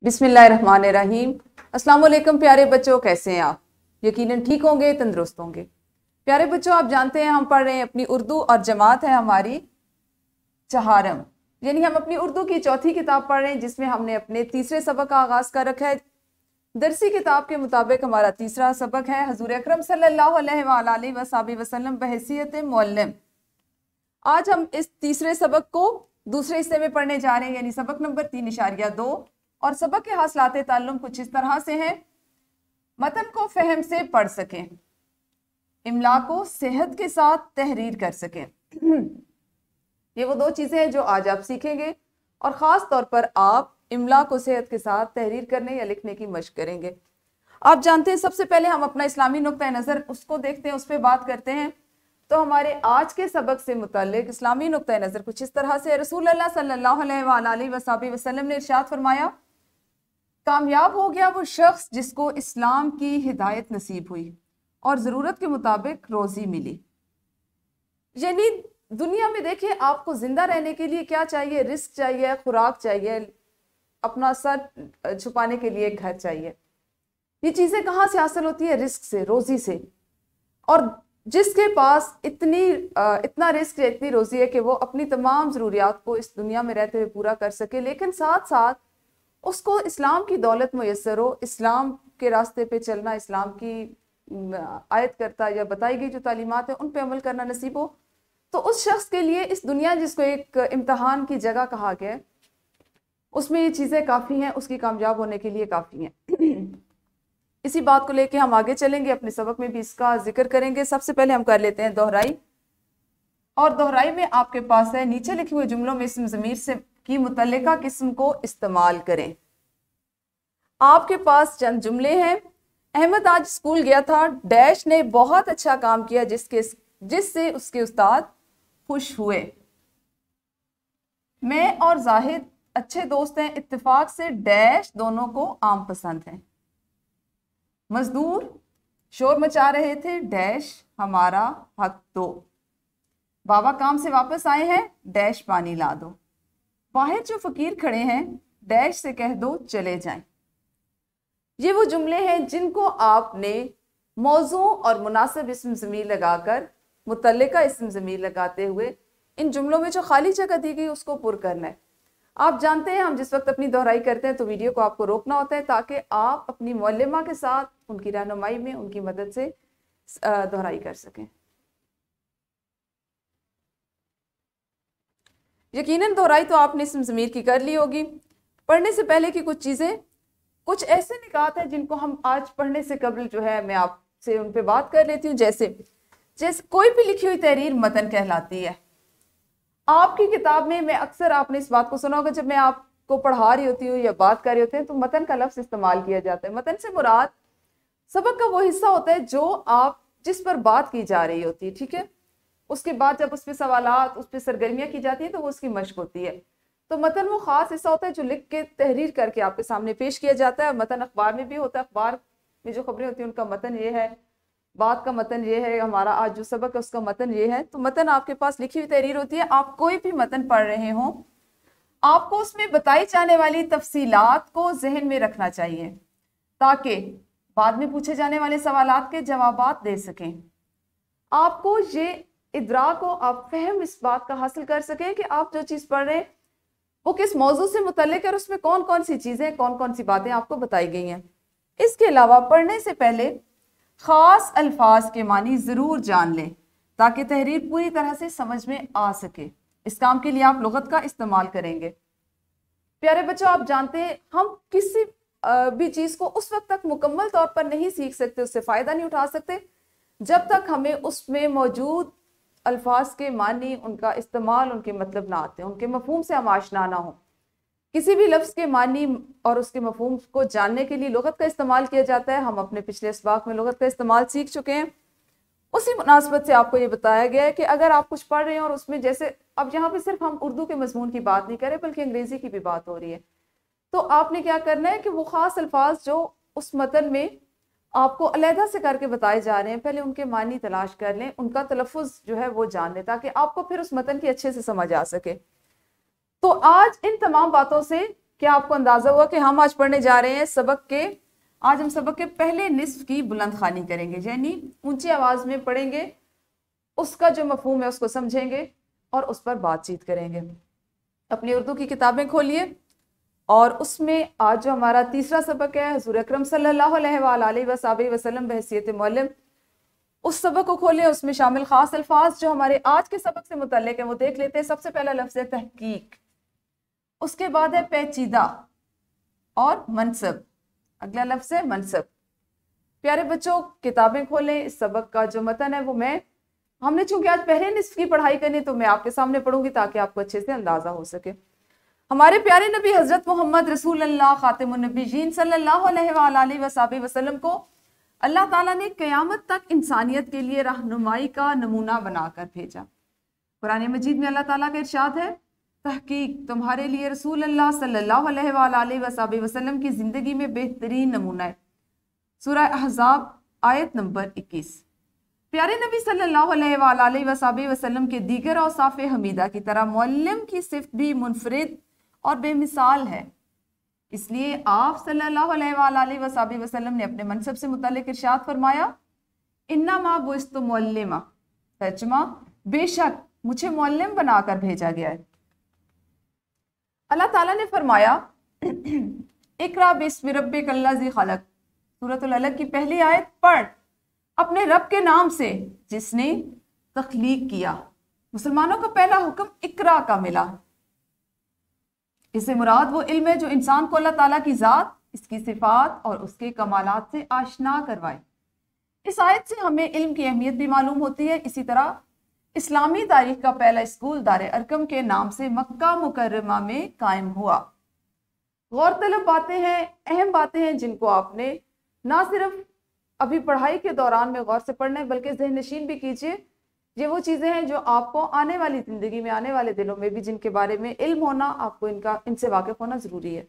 बिस्मिल्लाहिर्रहमानिर्रहीम। अस्सलाम वालेकुम प्यारे बच्चों, कैसे हैं आप? यकीनन ठीक होंगे, तंदुरुस्त होंगे। प्यारे बच्चों, आप जानते हैं हम पढ़ रहे हैं अपनी उर्दू और जमात है हमारी चहारम, यानी हम अपनी उर्दू की चौथी किताब पढ़ रहे हैं जिसमें हमने अपने तीसरे सबक का आगाज कर रखा है। दरसी किताब के मुताबिक हमारा तीसरा सबक है हुजूर अकरम सल्लल्लाहु अलैहि वसल्लम बहैसियत मुअल्लिम। आज हम इस तीसरे सबक को दूसरे हिस्से में पढ़ने जा रहे हैं, यानी सबक नंबर 3.2। और सबक के हासिलात ताल्लुम कुछ इस तरह से हैं: मतन को फहम से पढ़ सकें, इमला को सेहत के साथ तहरीर कर सकें। ये वो दो चीजें हैं जो आज आप सीखेंगे, और ख़ास तौर पर आप इमला को सेहत के साथ तहरीर करने या लिखने की मशक करेंगे। आप जानते हैं, सबसे पहले हम अपना इस्लामी नुक्ता नज़र उसको देखते हैं, उस पर बात करते हैं। तो हमारे आज के सबक से मुताल्लिक इस्लामी नुक्ता नज़र कुछ इस तरह से: रसूल अल्लाह सल्लल्लाहु अलैहि वसल्लम ने इरशाद फरमाया, कामयाब हो गया वो शख्स जिसको इस्लाम की हिदायत नसीब हुई और ज़रूरत के मुताबिक रोज़ी मिली। यानी दुनिया में देखिए, आपको जिंदा रहने के लिए क्या चाहिए? रिस्क चाहिए, खुराक चाहिए, अपना सर छुपाने के लिए घर चाहिए। ये चीज़ें कहाँ से हासिल होती है? रिस्क से, रोज़ी से। और जिसके पास इतना रिस्क है, इतनी रोज़ी है कि वो अपनी तमाम ज़रूरियात को इस दुनिया में रहते हुए पूरा कर सके, लेकिन साथ साथ उसको इस्लाम की दौलत मुयस्सर हो, इस्लाम के रास्ते पे चलना, इस्लाम की आयत करता या बताई गई जो तालीमात है उन पे अमल करना नसीब हो, तो उस शख्स के लिए इस दुनिया जिसको एक इम्तहान की जगह कहा गया है, उसमें ये चीज़ें काफ़ी हैं, उसकी कामयाब होने के लिए काफ़ी हैं। इसी बात को लेके हम आगे चलेंगे, अपने सबक में भी इसका जिक्र करेंगे। सबसे पहले हम कर लेते हैं दोहराई। और दोहराई में आपके पास है, नीचे लिखे हुए जुमलों में इस्म ज़मीर से की मुतल्लिका किस्म को इस्तेमाल करें। आपके पास चंद जुमले हैं। अहमद आज स्कूल गया था, डैश ने बहुत अच्छा काम किया जिससे उसके उस्ताद खुश हुए। मैं और जाहिद अच्छे दोस्त हैं, इत्तेफाक से डैश दोनों को आम पसंद है। मजदूर शोर मचा रहे थे, डैश हमारा हक दो। बाबा काम से वापस आए हैं, डैश पानी ला दो। बाहर जो फकीर खड़े हैं, डैश से कह दो चले जाएं। ये वो जुमले हैं जिनको आपने मौजू और मुनासिब इस्म ज़मीर लगाकर, मुतल्लिका इस्म ज़मीर लगाते हुए इन जुमलों में जो खाली जगह दी गई उसको पुर करना है। आप जानते हैं, हम जिस वक्त अपनी दोहराई करते हैं तो वीडियो को आपको रोकना होता है ताकि आप अपनी मुअल्लिमा के साथ उनकी रहनुमाई में, उनकी मदद से दोहराई कर सकें। यकीनन दोहराई तो आपने इस्म ज़मीर की कर ली होगी। पढ़ने से पहले की कुछ चीज़ें, कुछ ऐसे निकात हैं जिनको हम आज पढ़ने से कबल जो है मैं आपसे उन पे बात कर लेती हूँ। जैसे कोई भी लिखी हुई तहरीर मतन कहलाती है। आपकी किताब में मैं अक्सर, आपने इस बात को सुना होगा, जब मैं आपको पढ़ा रही होती हूँ या बात कर रही होते हैं तो मतन का लफ्ज़ इस्तेमाल किया जाता है। मतन से मुराद सबक का वो हिस्सा होता है जो आप जिस पर बात की जा रही होती है, ठीक है। उसके बाद जब उस पर सवालात, उस पर सरगर्मियाँ की जाती हैं तो वो उसकी मशक होती है। तो मतन वो ख़ास हिस्सा होता है जो लिख के तहरीर करके आपके सामने पेश किया जाता है। मतन अखबार में भी होता है, अखबार में जो खबरें होती हैं उनका मतन ये है, बात का मतन ये है, हमारा आज जो सबक है उसका मतन ये है। तो मतन आपके पास लिखी हुई तहरीर होती है। आप कोई भी मतन पढ़ रहे हों, आपको उसमें बताई जाने वाली तफसीलात को जहन में रखना चाहिए ताकि बाद में पूछे जाने वाले सवालात के जवाबात दे सकें। आपको ये इदराक हो, आप फहम इस बात का हासिल कर सकें कि आप जो चीज़ पढ़ रहे हैं वो किस मौजू से मुतल्लिक है और उसमें कौन कौन सी चीज़ें, कौन कौन सी बातें आपको बताई गई हैं। इसके अलावा पढ़ने से पहले ख़ास अल्फाज के मानी ज़रूर जान लें ताकि तहरीर पूरी तरह से समझ में आ सके। इस काम के लिए आप लुगत का इस्तेमाल करेंगे। प्यारे बच्चों, आप जानते हैं हम किसी भी चीज़ को उस वक्त तक मुकम्मल तौर पर नहीं सीख सकते, उससे फ़ायदा नहीं उठा सकते जब तक हमें उसमें मौजूद अल्फाज के मानी, उनका इस्तेमाल, उनके मतलब ना आते, उनके मफहूम से हम आशना ना हो। किसी भी लफ्ज़ के मानी और उसके मफहूम को जानने के लिए लुगत का इस्तेमाल किया जाता है। हम अपने पिछले इसबाक में लुगत का इस्तेमाल सीख चुके हैं। उसी मुनासबत से आपको ये बताया गया है कि अगर आप कुछ पढ़ रहे हैं और उसमें, जैसे अब यहाँ पे सिर्फ हम उर्दू के मजमून की बात नहीं कर रहे बल्कि अंग्रेज़ी की भी बात हो रही है, तो आपने क्या करना है कि वो ख़ास अल्फाज जो उस मतन में आपको अलहदा से करके बताए जा रहे हैं, पहले उनके मानी तलाश कर लें, उनका तलफ़ुज़ जो है वो जान लें ताकि आपको फिर उस मतन की अच्छे से समझ आ सके। तो आज इन तमाम बातों से क्या आपको अंदाजा हुआ कि हम आज पढ़ने जा रहे हैं आज हम सबक के पहले निस्फ की बुलंद खानी करेंगे, यानी ऊंची आवाज में पढ़ेंगे, उसका जो मफहूम है उसको समझेंगे और उस पर बातचीत करेंगे। अपनी उर्दू की किताबें खोलिए और उसमें आज जो हमारा तीसरा सबक है हुज़ूर अकरम सल्लल्लाहु अलैहि वसल्लम बहैसियत मुअल्लिम, उस सबक को खोलें। उसमें शामिल खास अल्फाज जो हमारे आज के सबक से मुतल्लिक है वो देख लेते हैं। सबसे पहला लफ्ज़ है तहकीक, उसके बाद है पेचीदा और मनसब, अगला लफ्ज़ है मनसब। प्यारे बच्चों किताबें खोलें। इस सबक का जो मतन है वो हमने चूंकि आज पहले निस्फ की पढ़ाई करनी तो मैं आपके सामने पढ़ूंगी ताकि आपको अच्छे से अंदाजा हो सके। हमारे प्यारे नबी हजरत मोहम्मद रसूलुल्लाह खातिमुन नबीयीन सल्लल्लाहु अलैहि वसल्लम को अल्लाह ताला ने क़यामत तक इंसानियत के लिए रहनुमाई का नमूना बनाकर भेजा। कुरान मजीद में अल्लाह ताला का इरशाद है, तहकीक तुम्हारे लिए रसूलुल्लाह सल्लल्लाहु अलैहि वसल्लम की जिंदगी में बेहतरीन नमूना है। सूरह अहज़ाब आयत नंबर 21। प्यारे नबी सल्लल्लाहु अलैहि वसल्लम के दीगर औसाफ़ हमीदा की तरह मुअल्लिम की सिफ़त भी मुनफरिद और बेमिसाल है। इसलिए आप सल्लल्लाहु अलैहि वसल्लम ने अपने मनसब से मुतालिक इरशाद फरमाया, इन्नमा बुइस्तु मुअल्लिमा, तर्जुमा बेशक मुझे मुअल्लिम बनाकर भेजा गया है। अल्लाह ताला ने फरमाया, इकरा बिस्मि रब्बिकल्लज़ी खलक, सूरतुल अलक की पहली आयत पढ़ अपने रब के नाम से जिसने तख्लीक किया। मुसलमानों का पहला हुक्म इकरा का मिला। इससे मुराद वो इल्म है जो इंसान को अल्लाह ताला की ज़ात, इसकी सिफात और उसके कमालात से आशना करवाए। इस आयत से हमें इल्म की अहमियत भी मालूम होती है। इसी तरह इस्लामी तारीख का पहला स्कूल दार अरकम के नाम से मक्का मुकर्रमा में कायम हुआ। गौरतलब बातें हैं, अहम बातें हैं जिनको आपने ना सिर्फ अभी पढ़ाई के दौरान में गौर से पढ़ना है बल्कि ज़हन नशीन भी कीजिए। ये वो चीज़ें हैं जो आपको आने वाली ज़िंदगी में, आने वाले दिनों में भी जिनके बारे में इल्म होना, आपको इनसे वाकिफ होना ज़रूरी है।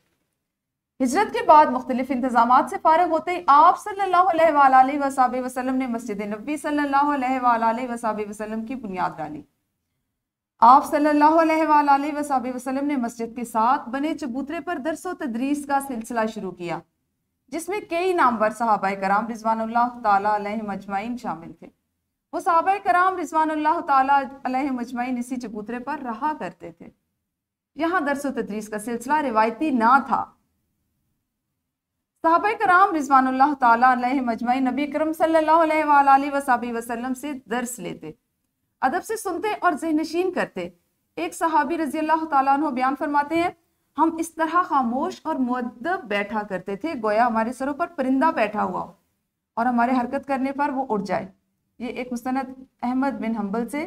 हिजरत के बाद मुख्तलिफ इंतजामात से फारिग होते ही आप सल्लल्लाहु अलैहि वसल्लम ने मस्जिद नबी सल्लल्लाहु अलैहि वसल्लम की बुनियाद डाली। आप सल्लल्लाहु अलैहि वसल्लम ने मस्जिद के साथ बने चबूतरे पर दर्स व तदरीस का सिलसिला शुरू किया, जिसमें कई नामवर सहाबाए कराम रिज़वानुल्लाह ताला अलैहिम अजमाइन शामिल थे। वो सहाबाए कराम रिज़वानुल्लाह ताला अलैहिम अजमाइन इसी चबूतरे पर रहा करते थे। यहाँ दर्स व तदरीस का सिलसिला रिवायती ना था। सहाबाए कराम रिज़वानुल्लाह ताला अलैहिम अजमाइन नबी करम सल्लल्लाहु अलैहि वसल्लम से दर्स लेते, अदब से सुनते और ज़हनशीन करते। एक सहाबी रज़ी अल्लाह ताला अन्हु बयान फरमाते हैं, हम इस तरह खामोश और मुअद्दब बैठा करते थे गोया हमारे सरों पर परिंदा बैठा हुआ और हमारे हरकत करने पर वो उड़ जाए। ये एक मुस्तनद अहमद बिन हम्बल से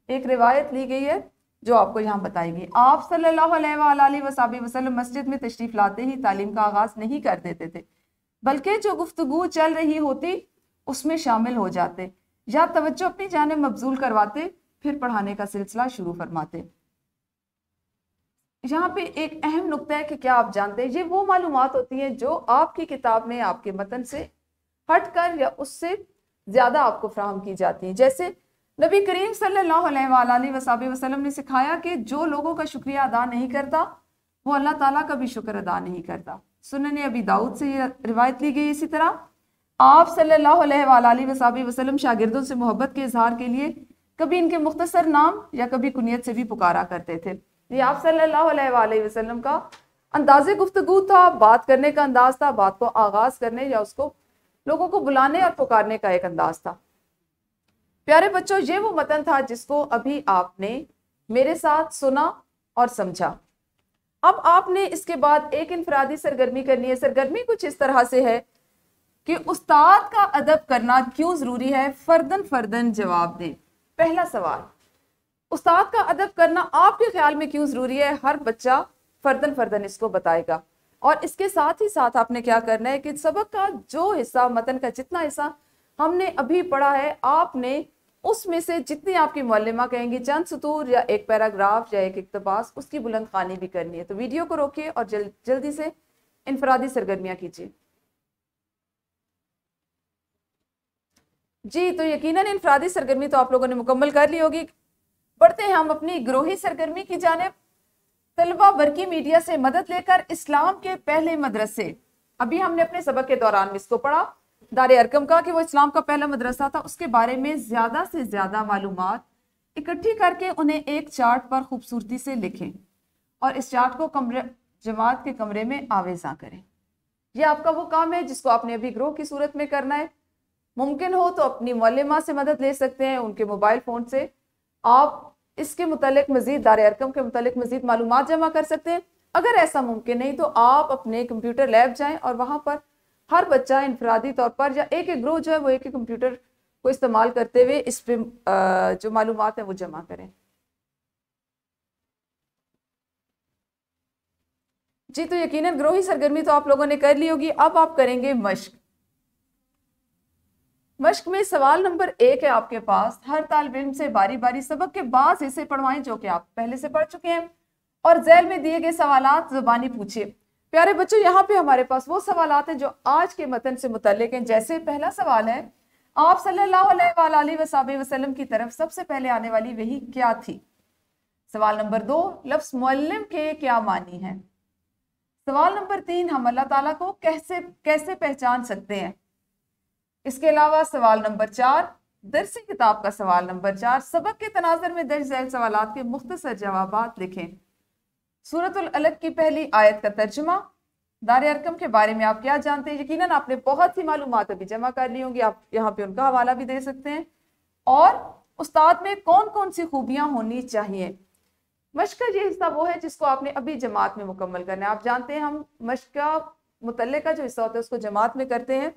एक रिवायत ली गई है जो आपको यहाँ बताएगी। आप सल्लल्लाहु अलैहि वसल्लम मस्जिद में तशरीफ लाते ही तालीम का आगाज नहीं कर देते थे, बल्कि जो गुफ्तगू चल रही होती उसमें शामिल हो जाते या तवज्जो अपनी जानिब मबजूल करवाते, फिर पढ़ाने का सिलसिला शुरू फरमाते। यहाँ पे एक अहम नुक्ता है कि क्या आप जानते हैं, ये वो मालूमात होती हैं जो आपकी किताब में आपके मतन से हटकर या उससे ज्यादा आपको फ्राहम की जाती हैं। जैसे नबी करीम सल्लल्लाहु अलैहि वसल्लम ने सिखाया कि जो लोगों का शुक्रिया अदा नहीं करता वो अल्लाह ताला का भी शुक्र अदा नहीं करता। सुनन अबी दाऊद से ये रिवायत ली गई। इसी तरह आप सल्लल्लाहु अलैहि वसल्लम शागिर्दों से मोहब्बत के इजहार के लिए कभी इनके मुख्तसर नाम या कभी कुनियत से भी पुकारा करते थे। ये आप सल्लल्लाहु अलैहि वसल्लम का अंदाज़े गुफ्तगू था, बात करने का अंदाज था, बात को आगाज करने या उसको लोगों को बुलाने और पुकारने का एक अंदाज था। प्यारे बच्चों, ये वो मतन था जिसको अभी आपने मेरे साथ सुना और समझा। अब आपने इसके बाद एक इनफरादी सरगर्मी करनी है। सरगर्मी कुछ इस तरह से है कि उस्ताद का अदब करना क्यों जरूरी है, फर्दन फर्दन जवाब दें। पहला सवाल, उस्ताद का अदब करना आपके ख्याल में क्यों जरूरी है? हर बच्चा फर्दन फर्दन इसको बताएगा। और इसके साथ ही साथ आपने क्या करना है कि सबक का जो हिस्सा, मतन का जितना हिस्सा हमने अभी पढ़ा है, आपने उसमें से जितनी आपकी मुअल्लिमा कहेंगी चंद सतूर या एक पैराग्राफ या एक इक्तबास, उसकी बुलंद खानी भी करनी है। तो वीडियो को रोकिए और जल्दी से इनफरादी सरगर्मियां कीजिए। जी, तो यकीनन इनफरादी सरगर्मी तो आप लोगों ने मुकम्मल कर ली होगी। बढ़ते हैं हम अपनी ग्रोही सरगर्मी की जानिब। तलबा बरकी मीडिया से मदद लेकर इस्लाम के पहले मदरसे, अभी हमने अपने सबक के दौरान में इसको पढ़ा दारे अरकम का कि वो इस्लाम का पहला मदरसा था, उसके बारे में ज्यादा से ज्यादा मालूमात इकट्ठी करके उन्हें एक चार्ट पर खूबसूरती से लिखें और इस चार्ट को कमरे जमात के कमरे में आवेजा करें। यह आपका वो काम है जिसको आपने अभी ग्रोह की सूरत में करना है। मुमकिन हो तो अपनी मौलिमा से मदद ले सकते हैं, उनके मोबाइल फ़ोन से आप इसके मुतालिक मजीद दारे अरकम के मुतालिक मजीद मालूमात जमा कर सकते हैं। अगर ऐसा मुमकिन नहीं तो आप अपने कंप्यूटर लैब जाएं और वहां पर हर बच्चा इनफरादी तौर पर या एक एक ग्रोह जो है वो एक एक कंप्यूटर को इस्तेमाल करते हुए इस पे जो मालूमात है वो जमा करें। जी, तो यकीनन ग्रोही सरगर्मी तो आप लोगों ने कर ली होगी। अब आप करेंगे मश्क। मश्क में सवाल नंबर 1 है आपके पास। हर तालिब इल्म से बारी बारी सबक के बाद हिस्से पढ़वाएं जो कि आप पहले से पढ़ चुके हैं और झैल में दिए गए सवालात जुबानी पूछिए। प्यारे बच्चों, यहाँ पे हमारे पास वो सवालात हैं जो आज के मतन से मुतल्लिक हैं। जैसे पहला सवाल है, आप सल्लल्लाहु अलैहि वसल्लम की तरफ सबसे पहले आने वाली वही क्या थी? सवाल नंबर 2, लफ्ज़ मुअल्लिम के क्या मानी है? सवाल नंबर 3, हम अल्लाह ताला को कैसे पहचान सकते हैं? इसके अलावा सवाल नंबर 4, दरसी किताब का सवाल नंबर 4, सबक के तनाज़ुर में दर्ज झैल सवालात के मुख्तसर जवाबात लिखें। सूरतुल अलग की पहली आयत का तर्जुमा, दारे अरकम के बारे में आप क्या जानते हैं? यकीनन आपने बहुत सी मालूमात अभी जमा कर ली होंगी, आप यहाँ पे उनका हवाला भी दे सकते हैं। और उस्ताद में कौन कौन सी खूबियां होनी चाहिए? मश्क का ये हिस्सा वो है जिसको आपने अभी जमात में मुकम्मल करना है। आप जानते हैं हम मश्क का मुतल्ले का जो हिस्सा होता है उसको जमात में करते हैं।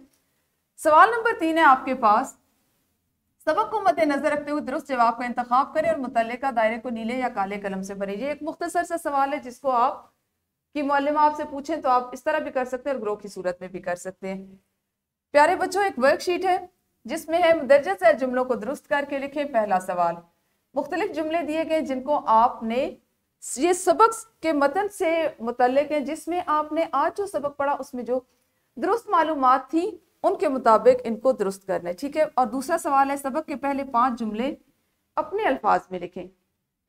सवाल नंबर 3 है आपके पास, सबक को मद्देनजर रखते हुए दुरुस्त जवाब का इंतखाब करें और मुतल्ले का दायरे को नीले या काले कलम से भरें। ये एक मुख्तसर सा सवाल है जिसको आप की मुअल्लिमा आपसे पूछें तो आप इस तरह भी कर सकते हैं और ग्रोह की सूरत में भी कर सकते हैं। प्यारे बच्चों, एक वर्कशीट है जिसमें है मुदर्रज झैल जुमलों को दुरुस्त करके लिखें। पहला सवाल, मुख्तलिफ जुमले दिए गए जिनको आपने ये सबक के मतन से मुतल्लिक है, जिसमें आपने आज जो सबक पढ़ा उसमें जो दुरुस्त मालूमात थी उनके मुताबिक इनको दुरुस्त करना है, ठीक है। और दूसरा सवाल है, सबक के पहले 5 जुमले अपने अल्फाज में लिखें।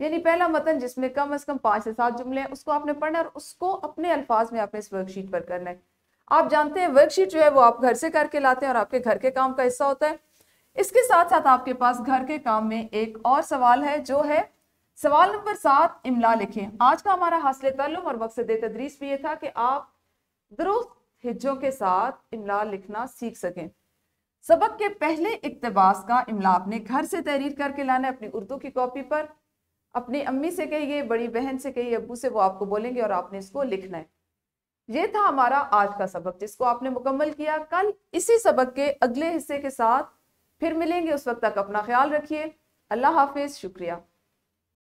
यानी पहला मतन जिसमें कम से कम 5 से 7 जुमले हैं उसको आपने पढ़ना है और उसको अपने अल्फाज में आपने इस वर्कशीट पर करना है। आप जानते हैं वर्कशीट जो है वो आप घर से करके लाते हैं और आपके घर के काम का हिस्सा होता है। इसके साथ साथ आपके पास घर के काम में एक और सवाल है जो है सवाल नंबर 7, इमला लिखें। आज का हमारा हासिल ताल्लुम और मकसद तदरीस भी ये था कि आप दुरुस्त हिज्जों के साथ इमला लिखना सीख सकें। सबक के पहले इक्तबास का इमला आपने घर से तहरीर करके लाना है अपनी उर्दू की कॉपी पर। अपनी अम्मी से कहिए, बड़ी बहन से कहिए, अब्बू से, वो आपको बोलेंगे और आपने इसको लिखना है। ये था हमारा आज का सबक जिसको आपने मुकम्मल किया। कल इसी सबक के अगले हिस्से के साथ फिर मिलेंगे। उस वक्त तक अपना ख्याल रखिए। अल्लाह हाफिज, शुक्रिया।